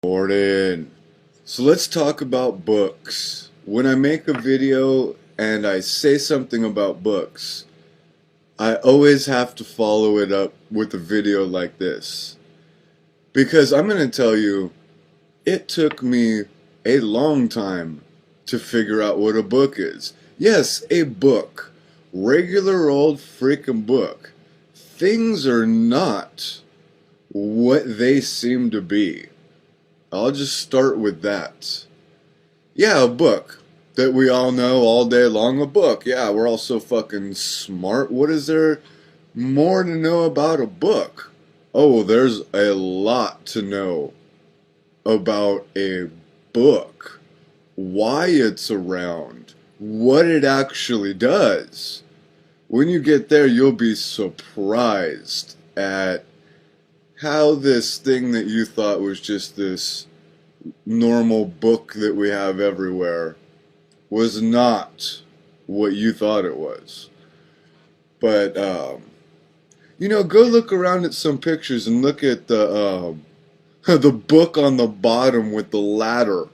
Morning. So let's talk about books. When I make a video and I say something about books, I always have to follow it up with a video like this. Because I'm going to tell you, it took me a long time to figure out what a book is. Yes, a book. Regular old freaking book. Things are not what they seem to be. I'll just start with that. Yeah, a book that we all know all day long. A book. Yeah, we're all so fucking smart. What is there more to know about a book? Oh, there's a lot to know about a book. Why it's around. What it actually does. When you get there, you'll be surprised at how this thing that you thought was just this normal book that we have everywhere was not what you thought it was. But, go look around at some pictures and look at the, the book on the bottom with the ladder,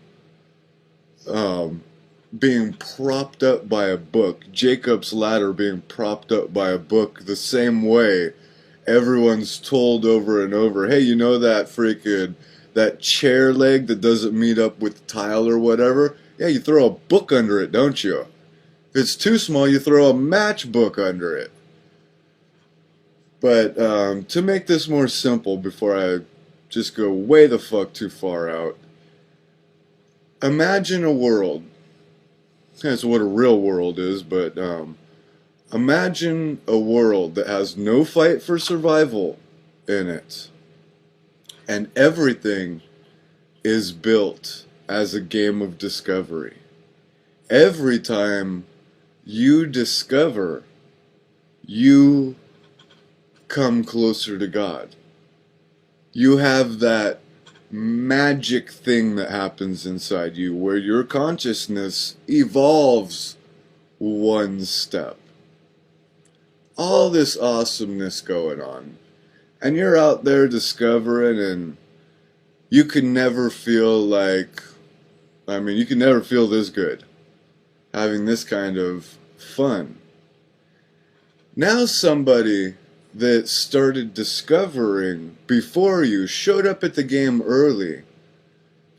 being propped up by a book. Jacob's ladder being propped up by a book the same way everyone's told over and over, hey, you know that chair leg that doesn't meet up with the tile or whatever? Yeah, you throw a book under it, don't you? If it's too small, you throw a matchbook under it. But to make this more simple before I just go way the fuck too far out, imagine a world. That's what a real world is, but imagine a world that has no fight for survival in it. And everything is built as a game of discovery. Every time you discover, you come closer to God. You have that magic thing that happens inside you where your consciousness evolves one step. All this awesomeness going on. And you're out there discovering, and you can never feel you can never feel this good. Having this kind of fun. Now somebody that started discovering before you, showed up at the game early,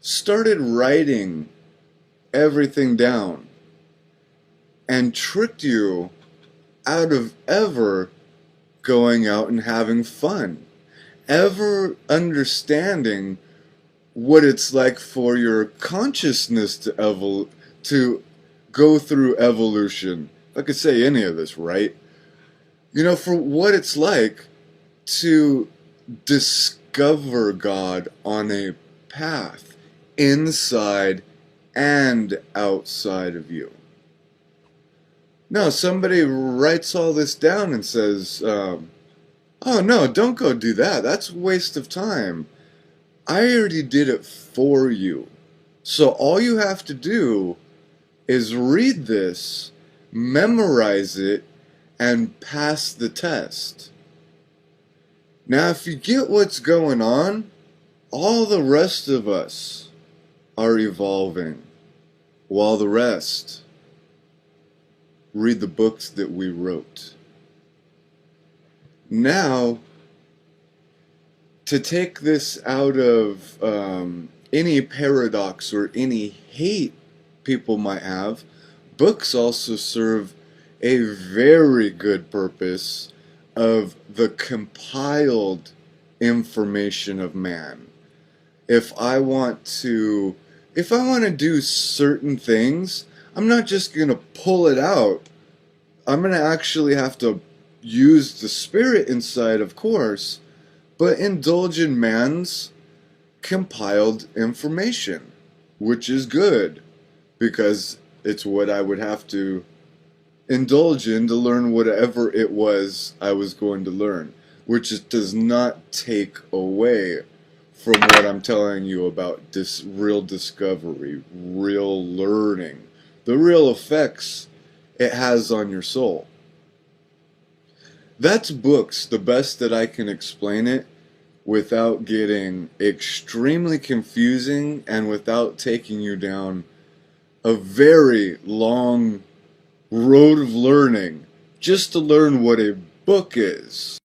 started writing everything down, and tricked you out of ever going out and having fun, ever understanding what it's like for your consciousness to go through evolution. If I could say any of this, right? For what it's like to discover God on a path inside and outside of you. No, somebody writes all this down and says, oh no, don't go do that. That's a waste of time. I already did it for you. So all you have to do is read this, memorize it, and pass the test. Now, if you get what's going on, all the rest of us are evolving, while the rest read the books that we wrote. Now, to take this out of any paradox or any hate people might have, books also serve a very good purpose of the compiled information of man. If I want to do certain things, I'm not just going to pull it out. I'm going to actually have to use the spirit inside, of course, but indulge in man's compiled information, which is good, because it's what I would have to indulge in to learn whatever it was I was going to learn, which does not take away from what I'm telling you about this real discovery, real learning, the real effects it has on your soul. That's books, the best that I can explain it, without getting extremely confusing and without taking you down a very long road of learning just to learn what a book is.